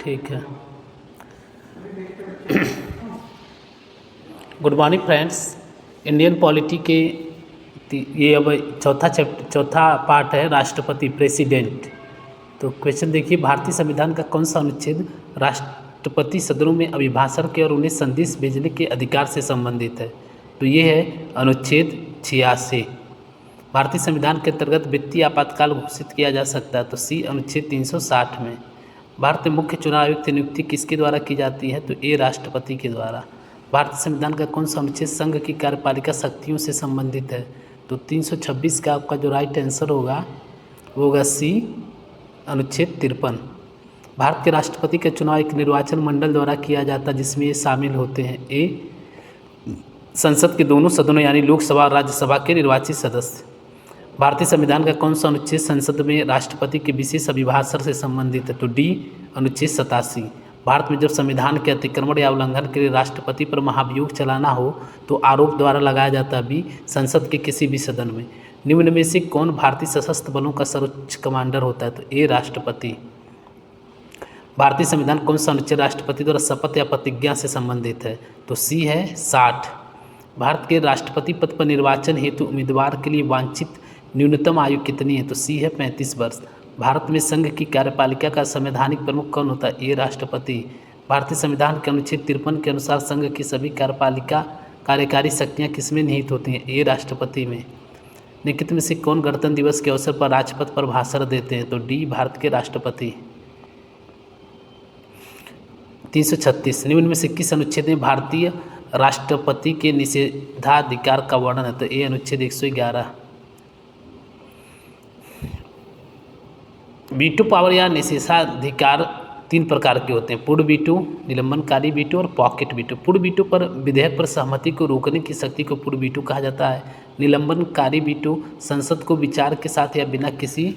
ठीक है। Good morning friends. Indian polity के ये अब चौथा पार्ट है, राष्ट्रपति प्रेसिडेंट। तो क्वेश्चन देखिए, भारतीय संविधान का कौन सा अनुच्छेद राष्ट्रपति सदनों में अभिभाषण के और उन्हें संदेश भेजने के अधिकार से संबंधित है? तो ये है अनुच्छेद 86। भारतीय संविधान के अंतर्गत वित्तीय आपातकाल घोषित किया जा सकता है, तो सी अनुच्छेद 360 में। भारत में मुख्य चुनाव आयुक्त नियुक्ति किसके द्वारा की जाती है? तो ए राष्ट्रपति के द्वारा। भारतीय संविधान का कौन सा अनुच्छेद संघ की कार्यपालिका शक्तियों से संबंधित है? तो 326 का आपका जो राइट आंसर होगा वो होगा सी अनुच्छेद 53। भारत के राष्ट्रपति का चुनाव एक निर्वाचन मंडल द्वारा किया जाता है जिसमें ये शामिल होते हैं: ए संसद के दोनों सदनों यानी लोकसभा और राज्यसभा के निर्वाचित सदस्य। भारतीय संविधान का कौन सा अनुच्छेद संसद में राष्ट्रपति के विशेष अभिभाषण से संबंधित है? तो डी अनुच्छेद 87। भारत में जब संविधान के अतिक्रमण या उल्लंघन के लिए राष्ट्रपति पर महाभियोग चलाना हो तो आरोप द्वारा लगाया जाता है बी संसद के किसी भी सदन में। निम्न में से कौन भारतीय सशस्त्र बलों का सर्वोच्च कमांडर होता है? तो ए राष्ट्रपति। भारतीय संविधान कौन सा अनुच्छेद राष्ट्रपति द्वारा शपथ या प्रतिज्ञा से संबंधित है? तो सी है 60। भारत के राष्ट्रपति पद पर निर्वाचन हेतु उम्मीदवार के लिए वांछित न्यूनतम आयु कितनी है? तो सी है 35 वर्ष। भारत में संघ की कार्यपालिका का संवैधानिक प्रमुख कौन होता है? ए राष्ट्रपति। भारतीय संविधान के अनुच्छेद 53 के अनुसार संघ की सभी कार्यकारी शक्तियाँ किसमें निहित होती हैं? ए राष्ट्रपति में। निम्नलिखित में से कौन गणतंत्र दिवस के अवसर पर राजपथ पर भाषण देते हैं? तो डी भारत के राष्ट्रपति। 336 निम्न में से किस अनुच्छेद में भारतीय राष्ट्रपति के निषेधाधिकार का वर्णन है? तो ए अनुच्छेद 111। वीटो पावर या निषेधाधिकार 3 प्रकार के होते हैं: पूर्ण वीटो, निलंबनकारी वीटो और पॉकेट वीटो। पूर्ण वीटो पर विधेयक पर सहमति को रोकने की शक्ति को पूर्ण वीटो कहा जाता है। निलंबनकारी वीटो संसद को विचार के साथ या बिना किसी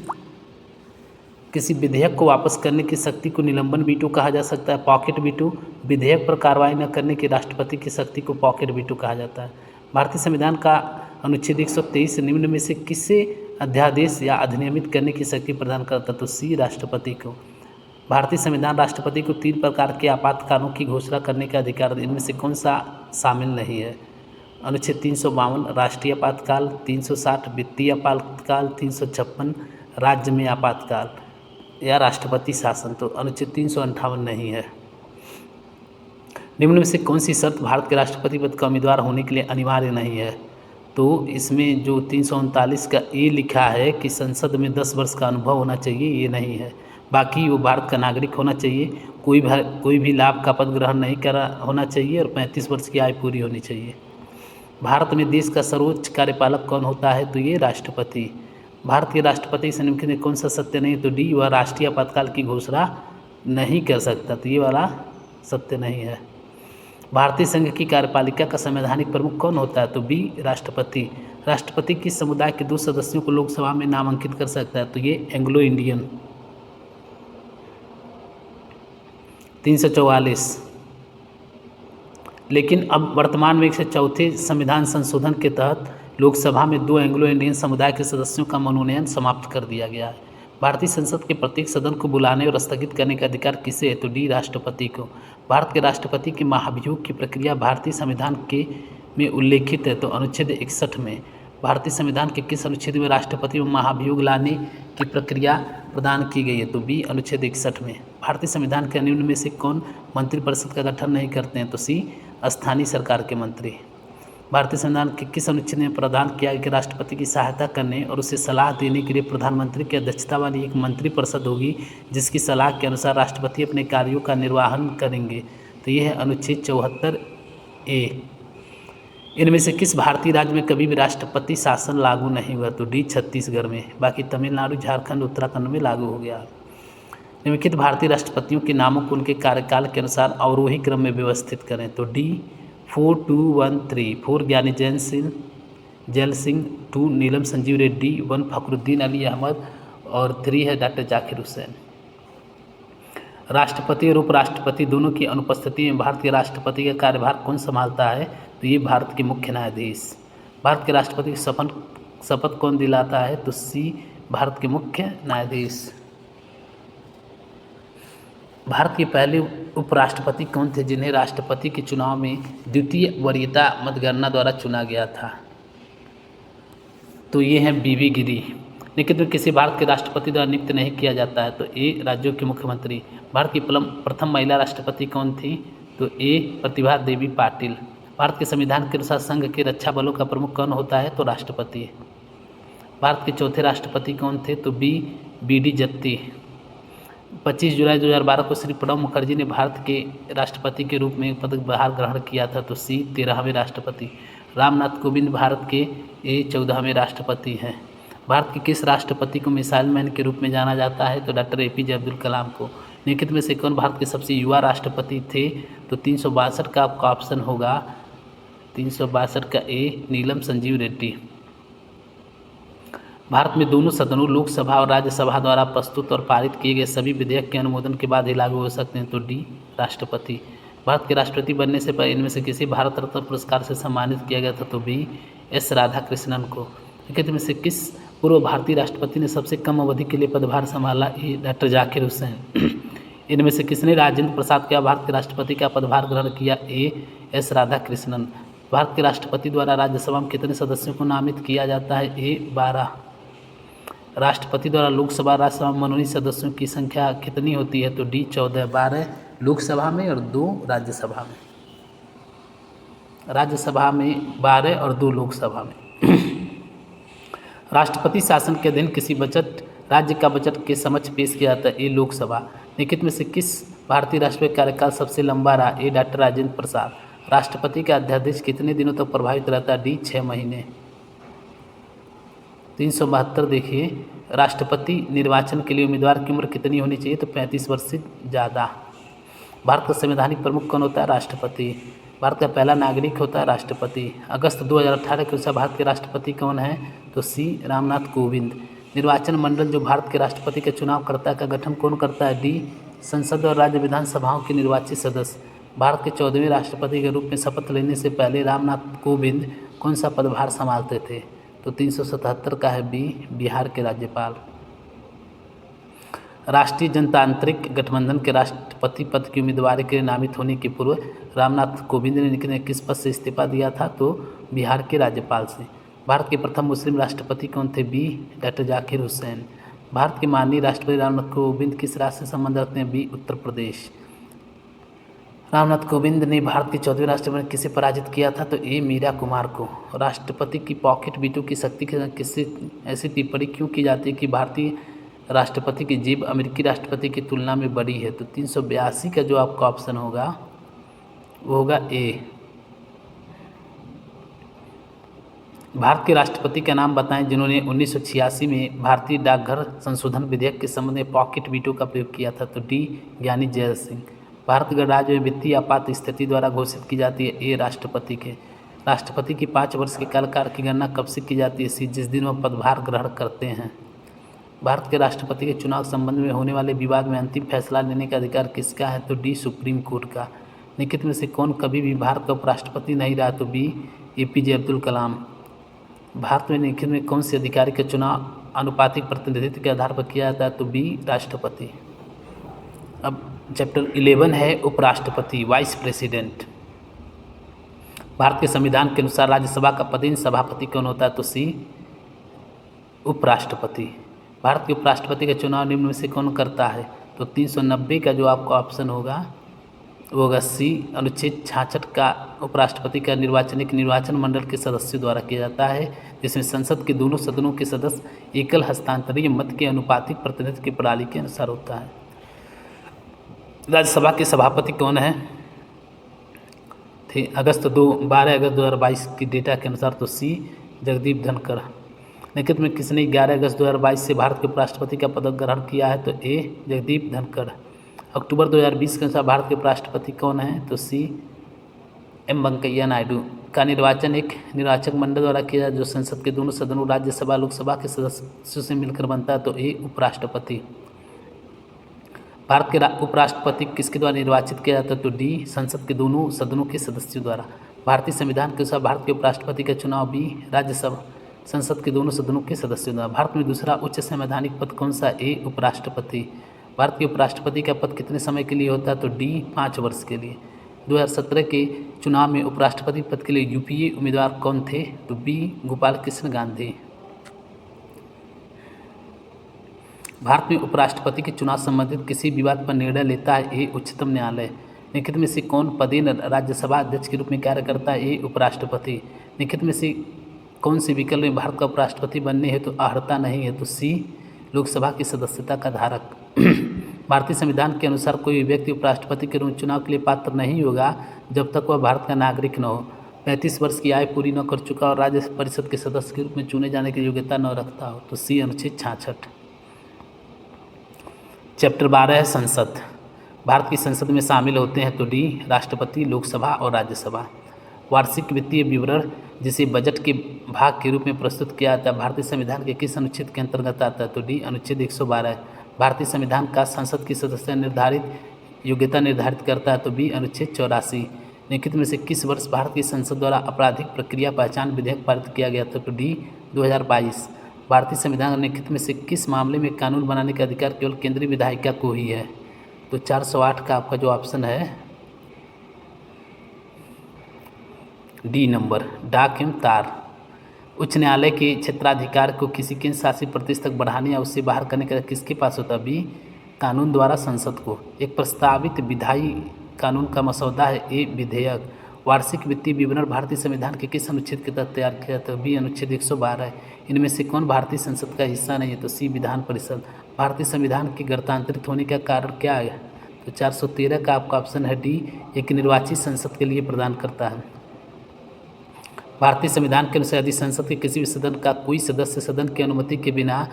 विधेयक को वापस करने की शक्ति को निलंबन वीटो कहा जा सकता है। पॉकेट वीटो विधेयक पर कार्रवाई न करने की राष्ट्रपति की शक्ति को पॉकेट वीटो कहा जाता है। भारतीय संविधान का अनुच्छेद 123 निम्न में से किसे अध्यादेश या अधिनियमित करने की शक्ति प्रदान करता है? तो सी राष्ट्रपति को। भारतीय संविधान राष्ट्रपति को 3 प्रकार के आपातकालों की घोषणा करने का अधिकार, इनमें से कौन सा शामिल नहीं है? अनुच्छेद 352 राष्ट्रीय आपातकाल, 360 वित्तीय आपातकाल, 356 राज्य में आपातकाल या राष्ट्रपति शासन। तो अनुच्छेद 358 नहीं है। निम्न में से कौन सी शर्त भारत के राष्ट्रपति पद का उम्मीदवार होने के लिए अनिवार्य नहीं है? तो इसमें जो 339 का ए लिखा है कि संसद में 10 वर्ष का अनुभव होना चाहिए, ये नहीं है। बाकी वो भारत का नागरिक होना चाहिए, कोई भी लाभ का पद ग्रहण नहीं करा होना चाहिए और 35 वर्ष की आयु पूरी होनी चाहिए। भारत में देश का सर्वोच्च कार्यपालक कौन होता है? तो ये राष्ट्रपति। भारत के राष्ट्रपति से निम्नलिखित में कौन सा सत्य नहीं? तो डी वह राष्ट्रीय आपातकाल की घोषणा नहीं कर सकता, तो ये वाला सत्य नहीं है। भारतीय संघ की कार्यपालिका का संवैधानिक प्रमुख कौन होता है? तो बी राष्ट्रपति। राष्ट्रपति किस समुदाय के 2 सदस्यों को लोकसभा में नामांकित कर सकता है? तो ये एंग्लो इंडियन। 344 लेकिन अब वर्तमान में 104 संविधान संशोधन के तहत लोकसभा में 2 एंग्लो इंडियन समुदाय के सदस्यों का मनोनयन समाप्त कर दिया गया है। भारतीय संसद के प्रत्येक सदन को बुलाने और स्थगित करने का अधिकार किसे है? तो डी राष्ट्रपति को। भारत के राष्ट्रपति के महाभियोग की प्रक्रिया भारतीय संविधान में उल्लेखित है? तो अनुच्छेद 61 में। भारतीय संविधान के किस अनुच्छेद में राष्ट्रपति में महाभियोग लाने की प्रक्रिया प्रदान की गई है? तो बी अनुच्छेद 61 में। भारतीय संविधान के निम्न में से कौन मंत्रिपरिषद का गठन नहीं करते हैं? तो सी स्थानीय सरकार के मंत्री। भारतीय संविधान के किस अनुच्छेद में प्रावधान किया गया कि राष्ट्रपति की सहायता करने और उसे सलाह देने के लिए प्रधानमंत्री की अध्यक्षता वाली एक मंत्रिपरिषद होगी जिसकी सलाह के अनुसार राष्ट्रपति अपने कार्यों का निर्वहन करेंगे? तो यह है अनुच्छेद 74 ए। इनमें से किस भारतीय राज्य में कभी भी राष्ट्रपति शासन लागू नहीं हुआ? तो डी छत्तीसगढ़ में। बाकी तमिलनाडु, झारखंड, उत्तराखंड में लागू हो गया। निम्नलिखित भारतीय राष्ट्रपतियों के नामों को उनके कार्यकाल के अनुसार अवरोही क्रम में व्यवस्थित करें? तो डी 4213। 4 ज्ञानी जैल सिंह, 2 नीलम संजीव रेड्डी, 1 फखरुद्दीन अली अहमद और 3 है डॉक्टर जाकिर हुसैन। राष्ट्रपति और उपराष्ट्रपति दोनों की अनुपस्थिति में भारत के राष्ट्रपति का कार्यभार कौन संभालता है? तो ये भारत के मुख्य न्यायाधीश। भारत के राष्ट्रपति की शपथ कौन दिलाता है? तो सी भारत के मुख्य न्यायाधीश। भारत के पहले उपराष्ट्रपति कौन थे जिन्हें राष्ट्रपति के चुनाव में द्वितीय वरीयता मतगणना द्वारा चुना गया था? तो ये हैं बीवी गिरी। निम्नलिखित में किसी भारत के राष्ट्रपति द्वारा नियुक्त नहीं किया जाता है? तो ए राज्यों के मुख्यमंत्री। भारत की प्रथम महिला राष्ट्रपति कौन थी? तो ए प्रतिभा देवी पाटिल। भारत के संविधान के अनुसार संघ के रक्षा बलों का प्रमुख कौन होता है? तो राष्ट्रपति। भारत के चौथे राष्ट्रपति कौन थे? तो बी डी जत्ती। 25 जुलाई 2012 को श्री प्रणब मुखर्जी ने भारत के राष्ट्रपति के रूप में पदभार ग्रहण किया था। तो सी 13वें राष्ट्रपति। रामनाथ कोविंद भारत के 14वें राष्ट्रपति हैं। भारत के किस राष्ट्रपति को मिसाइल मैन के रूप में जाना जाता है? तो डॉक्टर APJ अब्दुल कलाम को। निम्नलिखित में से कौन भारत के सबसे युवा राष्ट्रपति थे? तो 362 का आपका ऑप्शन होगा 362 का ए नीलम संजीव रेड्डी। भारत में दोनों सदनों लोकसभा और राज्यसभा द्वारा प्रस्तुत और पारित किए गए सभी विधेयक के अनुमोदन के बाद ही लागू हो सकते हैं। तो डी राष्ट्रपति। भारत के राष्ट्रपति बनने से पहले इनमें से किसी भारत रत्न पुरस्कार से सम्मानित किया गया था? तो बी एस राधाकृष्णन को। निम्नलिखित में से किस पूर्व भारतीय राष्ट्रपति ने सबसे कम अवधि के लिए पदभार संभाला? ए डॉक्टर जाकिर हुसैन। इनमें से किसने राजेंद्र प्रसाद के भारत के राष्ट्रपति का पदभार ग्रहण किया? A S Radhakrishnan. भारत के राष्ट्रपति द्वारा राज्यसभा में कितने सदस्यों को नामित किया जाता है? ए 12। राष्ट्रपति द्वारा लोकसभा राज्यसभा में मनोनीत सदस्यों की संख्या कितनी होती है? तो डी 14। 12 लोकसभा में और 2 राज्यसभा में। राज्यसभा में 12 और 2 लोकसभा में। राष्ट्रपति शासन के अधीन किसी बजट राज्य का बजट के समक्ष पेश किया जाता है? ए लोकसभा। निम्नलिखित में से किस भारतीय राष्ट्रपति कार्यकाल सबसे लंबा रहा? ए डॉक्टर राजेंद्र प्रसाद। राष्ट्रपति का अध्यादेश कितने दिनों तक प्रभावित रहता है? डी 6 महीने। 372 देखिए, राष्ट्रपति निर्वाचन के लिए उम्मीदवार की उम्र कितनी होनी चाहिए? तो 35 वर्ष से ज़्यादा। भारत का संवैधानिक प्रमुख कौन होता है? राष्ट्रपति। भारत का पहला नागरिक होता है राष्ट्रपति। अगस्त 2018 के अनुसार भारत के राष्ट्रपति कौन है? तो सी रामनाथ कोविंद। निर्वाचन मंडल जो भारत के राष्ट्रपति का चुनाव करता है का गठन कौन करता है? डी संसद और राज्य विधानसभाओं के निर्वाचित सदस्य। भारत के 14वें राष्ट्रपति के रूप में शपथ लेने से पहले रामनाथ कोविंद कौन सा पदभार संभालते थे? तो 377 का है बी बिहार के राज्यपाल। राष्ट्रीय जनतांत्रिक गठबंधन के राष्ट्रपति पद की उम्मीदवारी के लिए नामित होने के पूर्व रामनाथ कोविंद ने किस पद से इस्तीफा दिया था? तो बिहार के राज्यपाल से। भारत के प्रथम मुस्लिम राष्ट्रपति कौन थे? B doctor Zakir Hussain. भारत के माननीय राष्ट्रपति रामनाथ कोविंद किस राज्य से संबंध रखते हैं? बी उत्तर प्रदेश। रामनाथ कोविंद ने भारत के 14वें राष्ट्रपति में किसे पराजित किया था? तो ए मीरा कुमार को। राष्ट्रपति की पॉकेट वीटो की शक्ति के साथ किससे ऐसी टिप्पणी क्यों की जाती है कि भारतीय राष्ट्रपति की जेब अमेरिकी राष्ट्रपति की तुलना में बड़ी है? तो 382 का जो आपका ऑप्शन होगा वो होगा ए। भारत के राष्ट्रपति का नाम बताएं जिन्होंने 1986 में भारतीय डाकघर संशोधन विधेयक के संबंध में पॉकेट वीटो का प्रयोग किया था? तो डी ज्ञानी जैल सिंह। भारत गणराज्य में वित्तीय आपात स्थिति द्वारा घोषित की जाती है? ए राष्ट्रपति के। राष्ट्रपति की 5 वर्ष के कार्यकाल की गणना कब से की जाती है? सी जिस दिन वह पदभार ग्रहण करते हैं। भारत के राष्ट्रपति के चुनाव संबंध में होने वाले विवाद में अंतिम फैसला लेने का अधिकार किसका है? तो डी सुप्रीम कोर्ट का। निम्नलिखित में से कौन कभी भी भारत का उपराष्ट्रपति नहीं रहा? तो बी APJ अब्दुल कलाम। भारत में निम्नलिखित में कौन से अधिकारी का चुनाव अनुपातिक प्रतिनिधित्व के आधार पर किया जाता है? तो बी राष्ट्रपति। अब चैप्टर 11 है उपराष्ट्रपति वाइस प्रेसिडेंट। भारत के संविधान के अनुसार राज्यसभा का पदेन सभापति कौन होता है? तो सी उपराष्ट्रपति। भारत के उपराष्ट्रपति का चुनाव निम्न में से कौन करता है? तो 390 का जो आपका ऑप्शन होगा वो होगा सी। अनुच्छेद 66 का उपराष्ट्रपति का निर्वाचन एक निर्वाचन मंडल के सदस्यों द्वारा किया जाता है जिसमें संसद के दोनों सदनों के सदस्य एकल हस्तांतरणीय मत के अनुपातिक प्रतिनिधित्व की प्रणाली के अनुसार होता है। राज्यसभा के सभापति कौन है? थे 12 अगस्त 2022 की डेटा के अनुसार तो सी जगदीप धनखड़। निम्नलिखित में किसने 11 अगस्त 2022 से भारत के उपराष्ट्रपति का पद ग्रहण किया है? तो ए जगदीप धनखड़। अक्टूबर 2020 के अनुसार भारत के उपराष्ट्रपति कौन है? तो सी एम वेंकैया नायडू। का निर्वाचन एक निर्वाचक मंडल द्वारा किया जाए जो संसद के दोनों सदनों राज्यसभा लोकसभा के सदस्यों से मिलकर बनता है? तो ए उपराष्ट्रपति। भारत के उपराष्ट्रपति किसके द्वारा निर्वाचित किया जाता है? तो डी संसद के दोनों सदनों के सदस्यों द्वारा। भारतीय संविधान के अनुसार भारत के उपराष्ट्रपति का चुनाव भी राज्यसभा संसद के दोनों सदनों के सदस्यों द्वारा। भारत में दूसरा उच्च संवैधानिक पद कौन सा? ए उपराष्ट्रपति। भारत के उपराष्ट्रपति का पद कितने समय के लिए होता है? तो डी 5 वर्ष के लिए। 2017 के चुनाव में उपराष्ट्रपति पद के लिए यूपीए उम्मीदवार कौन थे? तो बी गोपाल कृष्ण गांधी। भारत में उपराष्ट्रपति के चुनाव संबंधित किसी विवाद पर निर्णय लेता है? ए उच्चतम न्यायालय। निम्नलिखित में से कौन पदेन राज्यसभा अध्यक्ष के रूप में कार्य करता है? ए उपराष्ट्रपति। निम्नलिखित में से कौन से विकल्प में भारत का उपराष्ट्रपति बनने हेतु अर्हता नहीं है? तो सी लोकसभा की सदस्यता का धारक। भारतीय संविधान के अनुसार कोई व्यक्ति उपराष्ट्रपति के रूप में चुनाव के लिए पात्र नहीं होगा जब तक वह भारत का नागरिक न हो, 35 वर्ष की आयु पूरी न कर चुका और राज्य परिषद के सदस्य के रूप में चुने जाने की योग्यता न रखता हो। तो सी अनुच्छेद 66। चैप्टर 12 है संसद। भारत की संसद में शामिल होते हैं? तो डी राष्ट्रपति, लोकसभा और राज्यसभा। वार्षिक वित्तीय विवरण जिसे बजट के भाग के रूप में प्रस्तुत किया जाता है, भारतीय संविधान के किस अनुच्छेद के अंतर्गत आता है? तो डी अनुच्छेद 112। भारतीय संविधान का संसद की सदस्य योग्यता निर्धारित करता है? तो बी अनुच्छेद 84। निम्नलिखित में से किस वर्ष भारत की संसद द्वारा आपराधिक प्रक्रिया पहचान विधेयक पारित किया गया था? तो डी 2022। भारतीय संविधान निम्नलिखित में से किस मामले में कानून बनाने का अधिकार केवल केंद्रीय विधायिका को ही है? तो 408 का आपका जो ऑप्शन है डी नंबर। डाक एवं तार। उच्च न्यायालय के क्षेत्राधिकार को किसी केंद्र शासित प्रदेश तक बढ़ाने या उससे बाहर करने का किसके पास होता है? बी कानून द्वारा संसद को। एक प्रस्तावित विधायी कानून का मसौदा है? ए विधेयक। वार्षिक वित्तीय विवरण भारतीय संविधान के किस अनुच्छेद के तहत तैयार किया जाता है? बी अनुच्छेद 112। इनमें से कौन भारतीय संसद का हिस्सा नहीं है? तो सी विधान परिषद। भारतीय संविधान के गणतांत्रिक होने का कारण क्या है? तो 413 का आपका ऑप्शन है डी, एक निर्वाचित संसद के लिए प्रदान करता है। भारतीय संविधान के अनुसार यदि संसद के किसी भी सदन का कोई सदस्य सदन की अनुमति के बिना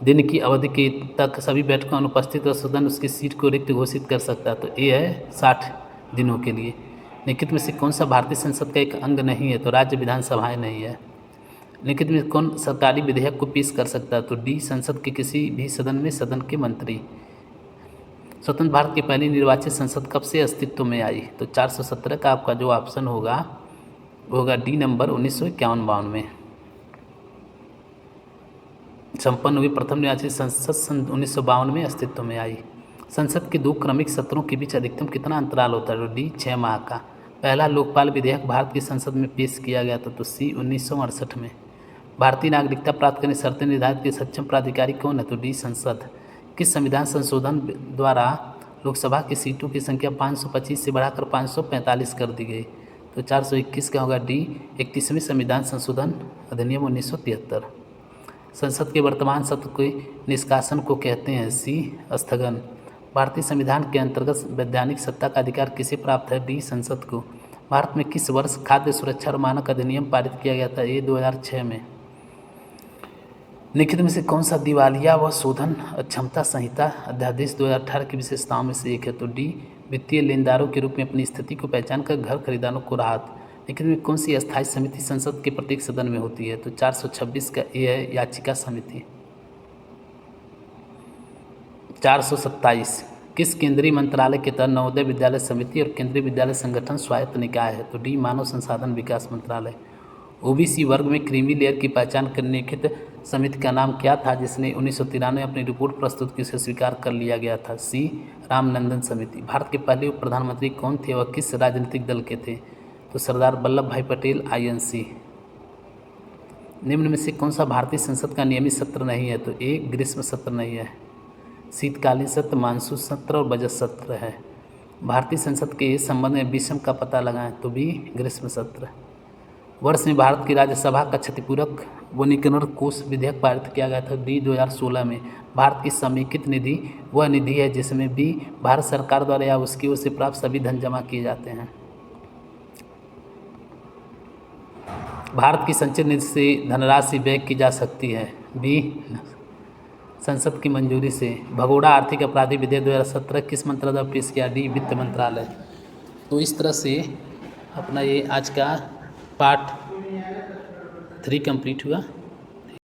दिन की अवधि के तक सभी बैठकों में अनुपस्थित और सदन उसकी सीट को रिक्त घोषित कर सकता है, तो ये है 60 दिनों के लिए। निम्नलिखित में से कौन सा भारतीय संसद का एक अंग नहीं है? तो राज्य विधानसभाएं नहीं है। निम्नलिखित में कौन सरकारी विधेयक को पेश कर सकता है? तो डी संसद के किसी भी सदन में सदन के मंत्री। स्वतंत्र भारत की पहली निर्वाचित संसद कब से अस्तित्व में आई? तो 417 का आपका जो ऑप्शन होगा डी नंबर 1951-52 में। संपन्न हुई प्रथम निर्वाचित संसद सन 1952 में अस्तित्व में आई। संसद के 2 क्रमिक सत्रों के बीच अधिकतम कितना अंतराल होता है? डी 6 माह का। पहला लोकपाल विधेयक भारत की संसद में पेश किया गया था? तो सी 1968 में। भारतीय नागरिकता प्राप्त करने शर्तें निर्धारित के सक्षम प्राधिकारी कौन है? तो डी संसद। किस संविधान संशोधन द्वारा लोकसभा की सीटों की संख्या 525 से बढ़ाकर 545 कर दी गई? तो 421 का होगा डी 31वें संविधान संशोधन अधिनियम 1973। संसद के वर्तमान सत्र के निष्कासन को कहते हैं? सी स्थगन। भारतीय संविधान के अंतर्गत वैधानिक सत्ता का अधिकार किसे प्राप्त है? डी संसद को। भारत में किस वर्ष खाद्य सुरक्षा और मानक अधिनियम पारित किया गया था? ये 2006 में। निम्नलिखित में से कौन सा दिवालिया व शोधन अक्षमता संहिता अध्यादेश 2018 की विशेषताओं में से एक है? तो डी वित्तीय लेनदारों के रूप में अपनी स्थिति को पहचान कर घर खरीदारों को राहत। लेकिन में कौन सी अस्थायी समिति संसद के प्रत्येक सदन में होती है? तो 426 का ए है याचिका समिति। 427 किस केंद्रीय मंत्रालय के तहत नवोदय विद्यालय समिति और केंद्रीय विद्यालय संगठन स्वायत्त निकाय है? तो डी मानव संसाधन विकास मंत्रालय। ओबीसी वर्ग में क्रीमी लेयर की पहचान करने की समिति का नाम क्या था जिसने 1993 अपनी रिपोर्ट प्रस्तुत की, उसे स्वीकार कर लिया गया था? सी रामनंदन समिति। भारत के पहले उप प्रधानमंत्री कौन थे और किस राजनीतिक दल के थे? तो सरदार वल्लभ भाई पटेल INC। निम्न में से कौन सा भारतीय संसद का नियमित सत्र नहीं है? तो ए ग्रीष्म सत्र नहीं है, शीतकालीन सत्र, मानसून सत्र और बजट सत्र है। भारतीय संसद के संबंध में विषम का पता लगाएं? तो बी ग्रीष्म सत्र। वर्ष में भारत की राज्यसभा का क्षतिपूरक वनीकरण कोष विधेयक पारित किया गया था? डी 2016 में। भारत की समेकित निधि वह निधि है जिसमें बी भारत सरकार द्वारा या उसकी ओर से प्राप्त सभी धन जमा किए जाते हैं। भारत की संचित निधि से धनराशि व्यय की जा सकती है? बी संसद की मंजूरी से। भगोड़ा आर्थिक अपराधी विधेयक 2017 किस मंत्रालय द्वारा पेश किया? डी वित्त मंत्रालय। तो इस तरह से अपना ये आज का पार्ट 3 कंप्लीट हुआ।